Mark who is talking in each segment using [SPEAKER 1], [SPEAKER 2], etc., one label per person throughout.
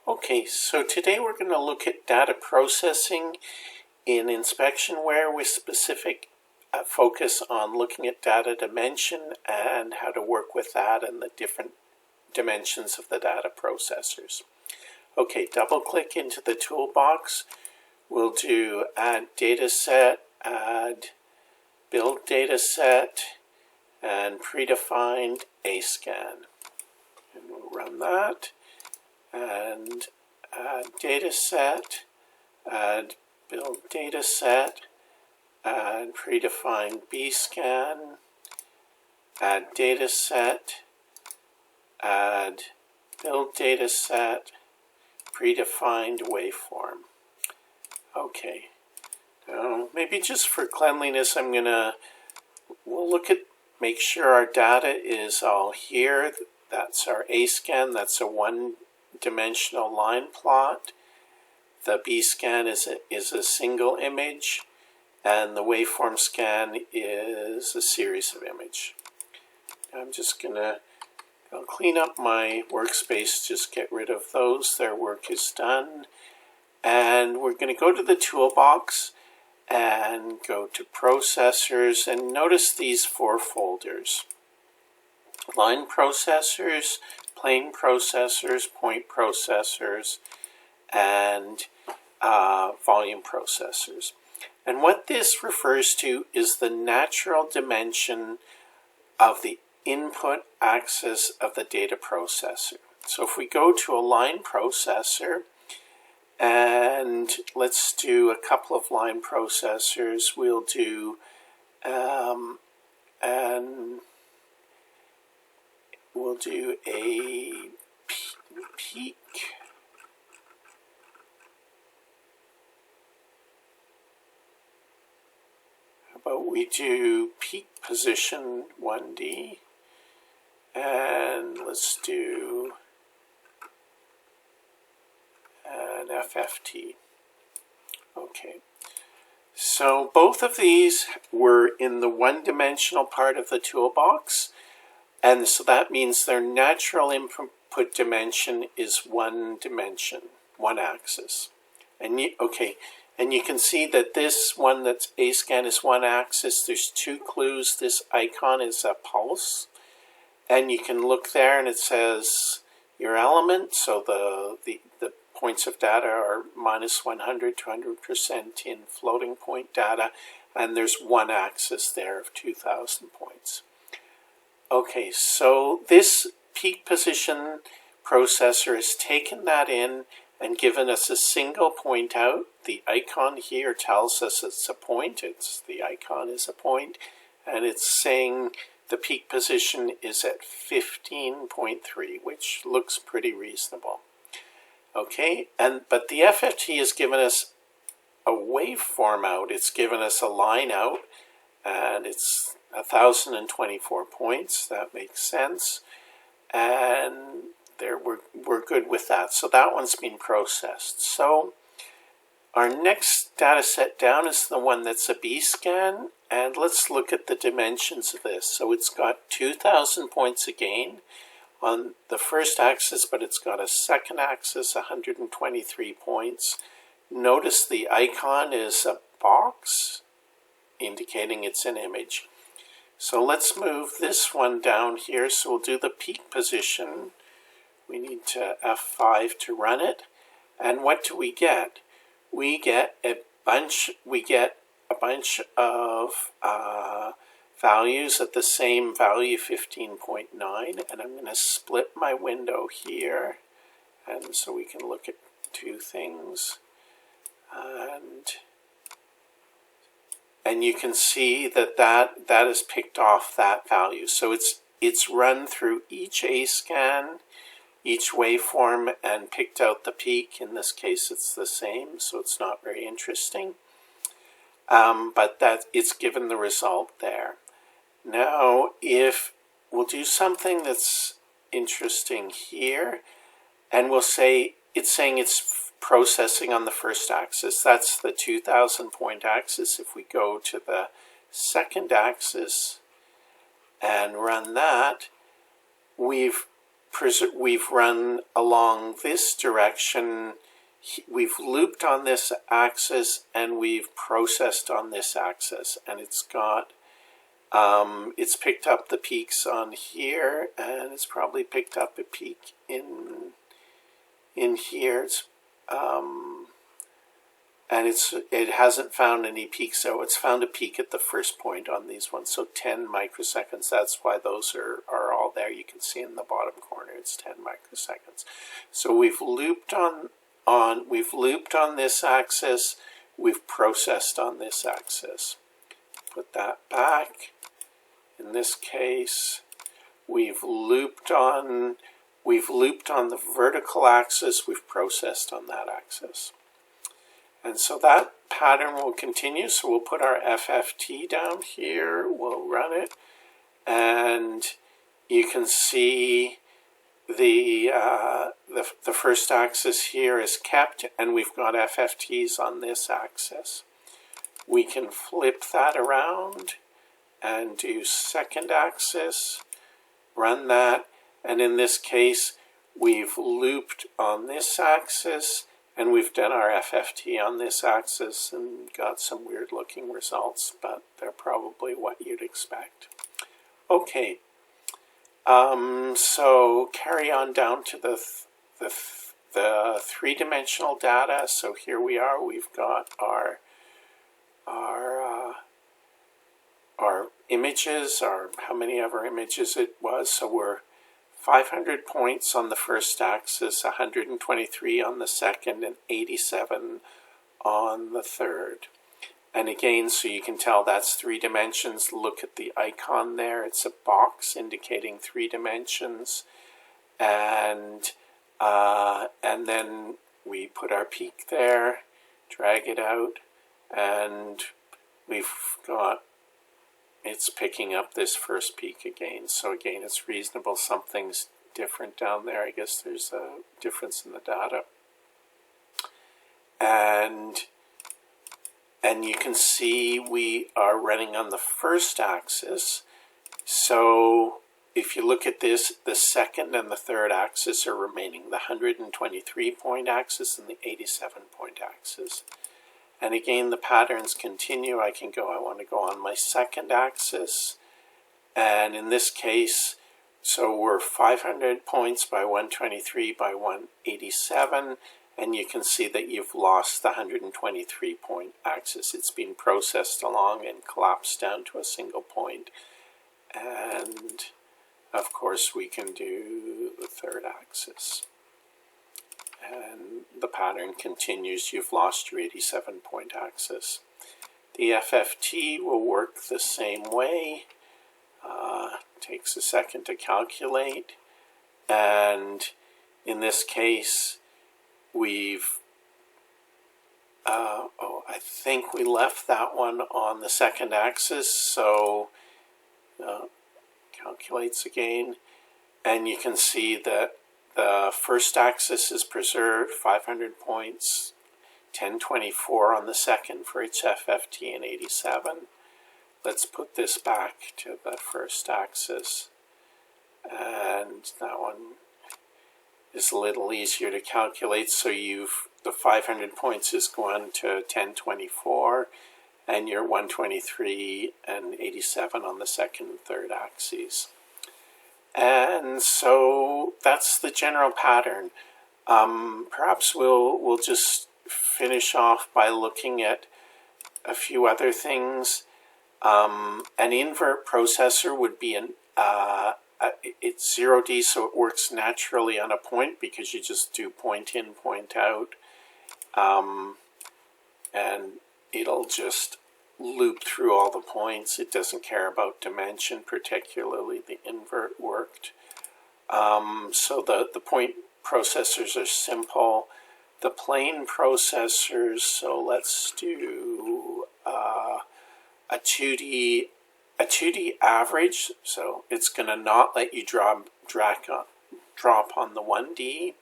[SPEAKER 1] Okay, so today we're going to look at data processing in InspectionWare with specific focus on looking at data dimension and how to work with that and the different dimensions of the data processors. Okay, double click into the toolbox. We'll do add dataset, add build dataset, and predefined AScan. And we'll run that. And add dataset, add build dataset, add predefined bscan, add dataset, add build dataset, predefined waveform. Okay, now maybe just for cleanliness, we'll look at, make sure our data is all here. That's our AScan, that's a one-dimensional line plot. The bscan is a single image, and the waveform scan is a series of images. I'm just I'll clean up my workspace, just get rid of those. Their work is done. And we're going to go to the toolbox and go to processors, and notice these four folders: line processors, plane processors, point processors, and volume processors. And what this refers to is the natural dimension of the input axis of the data processor. So if we go to a line processor, and let's do a couple of line processors, we'll do we'll do a peak. How about we do peak position 1D, and let's do an FFT. Okay. So both of these were in the one-dimensional part of the toolbox, and so that means their natural input dimension is one dimension, one axis. And you can see that this one that's AScan is one axis. There's two clues. This icon is a pulse, and you can look there and it says your element. So the points of data are -100 to 100% in floating point data, and there's one axis there of 2,000 points. Okay, so this peak position processor has taken that in and given us a single point out. The icon here tells us it's a point. The icon is a point, and it's saying the peak position is at 15.3, which looks pretty reasonable. Okay, but the FFT has given us a waveform out. It's given us a line out, and it's 1,024 points. That makes sense. And there we're good with that. So that one's been processed. So our next data set down is the one that's a bscan, and let's look at the dimensions of this. So it's got 2,000 points again on the first axis, but it's got a second axis, 123 points. Notice the icon is a box indicating it's an image. So let's move this one down here. So we'll do the peak position. We need to F5 to run it. And what do we get? We get a bunch of values at the same value, 15.9, and I'm going to split my window here, and so we can look at two things, and you can see that has picked off that value. So it's run through each AScan, each waveform, and picked out the peak. In this case, it's the same, so it's not very interesting, but that it's given the result there. Now, if we'll do something that's interesting here, and we'll say it's saying it's processing on the first axis. That's the 2,000 point axis. If we go to the second axis and run that, we've run along this direction. We've looped on this axis and we've processed on this axis, and it's picked up the peaks on here, and it's probably picked up a peak in here. And it hasn't found any peaks, so it's found a peak at the first point on these ones. So 10 microseconds, that's why those are all there. You can see in the bottom corner, it's 10 microseconds. So we've looped on this axis, we've processed on this axis. Put that back. In this case, we've looped on the vertical axis, we've processed on that axis. And so that pattern will continue. So we'll put our FFT down here, we'll run it, and you can see the first axis here is kept, and we've got FFTs on this axis. We can flip that around and do second axis, run that, and in this case we've looped on this axis and we've done our FFT on this axis and got some weird looking results, but they're probably what you'd expect. Okay, so carry on down to the three-dimensional data. So here we are, we've got our images, or how many of our images it was. So we're 500 points on the first axis, 123 on the second, and 87 on the third. And again, so you can tell that's 3 dimensions. Look at the icon there. It's a box indicating 3 dimensions. And then we put our peak there, drag it out, and we've got, it's picking up this first peak again. So again, it's reasonable. Something's different down there. I guess there's a difference in the data. And you can see we are running on the first axis. So if you look at this, the second and the third axis are remaining, the 123 point axis and the 87 point axis. And again, the patterns continue. I want to go on my second axis. And in this case, so we're 500 points by 123 by 187. And you can see that you've lost the 123 point axis. It's been processed along and collapsed down to a single point. And of course, we can do the third axis. And the pattern continues. You've lost your 87 point axis. The FFT will work the same way. Takes a second to calculate. And in this case, I think we left that one on the second axis, so calculates again, and you can see that the first axis is preserved, 500 points, 1024 on the second for its FFT and 87. Let's put this back to the first axis, and that one is a little easier to calculate. So the 500 points is going to 1024, and your 123 and 87 on the second and third axes. And so that's the general pattern. Perhaps we'll just finish off by looking at a few other things. An invert processor would be it's 0D, so it works naturally on a point because you just do point in, point out, and it'll just loop through all the points. It doesn't care about dimension, particularly the invert worked. So the point processors are simple. The plane processors, so let's do a 2D average, so it's going to not let you drop on the 1D.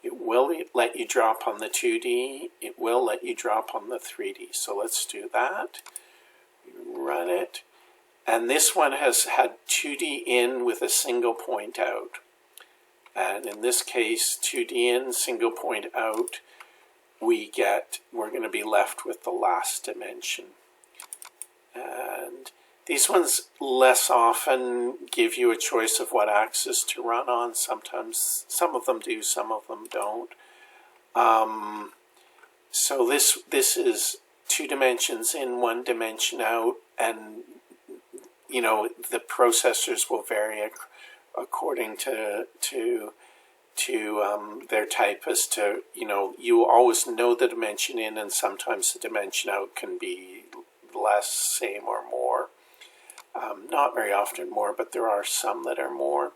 [SPEAKER 1] It will let you drop on the 2D. It will let you drop on the 3D. So let's do that. Run it. And this one has had 2D in with a single point out. And in this case, 2D in, single point out, we're going to be left with the last dimension. And these ones less often give you a choice of what axis to run on. Sometimes, some of them do, some of them don't. So this is 2 dimensions in, 1 dimension out, and the processors will vary according to their type as to, you always know the dimension in, and sometimes the dimension out can be less, same, or more. Not very often more, but there are some that are more.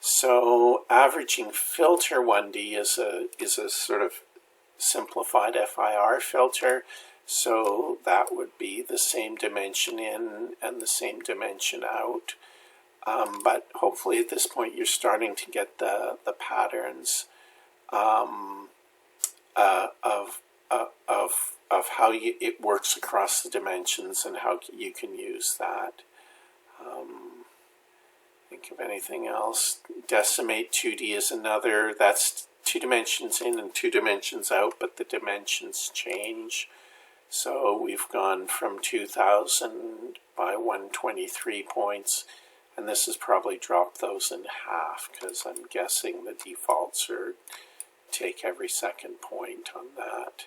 [SPEAKER 1] So averaging filter 1D is a sort of simplified FIR filter. So that would be the same dimension in and the same dimension out. But hopefully at this point you're starting to get the patterns of how it works across the dimensions and how you can use that. Think of anything else. Decimate 2D is another. That's 2 dimensions in and 2 dimensions out, but the dimensions change. So we've gone from 2000 by 123 points, and this has probably dropped those in half because I'm guessing the defaults are take every second point on that.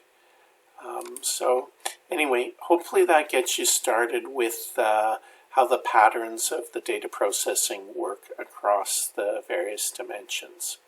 [SPEAKER 1] So anyway, hopefully that gets you started with how the patterns of the data processing work across the various dimensions.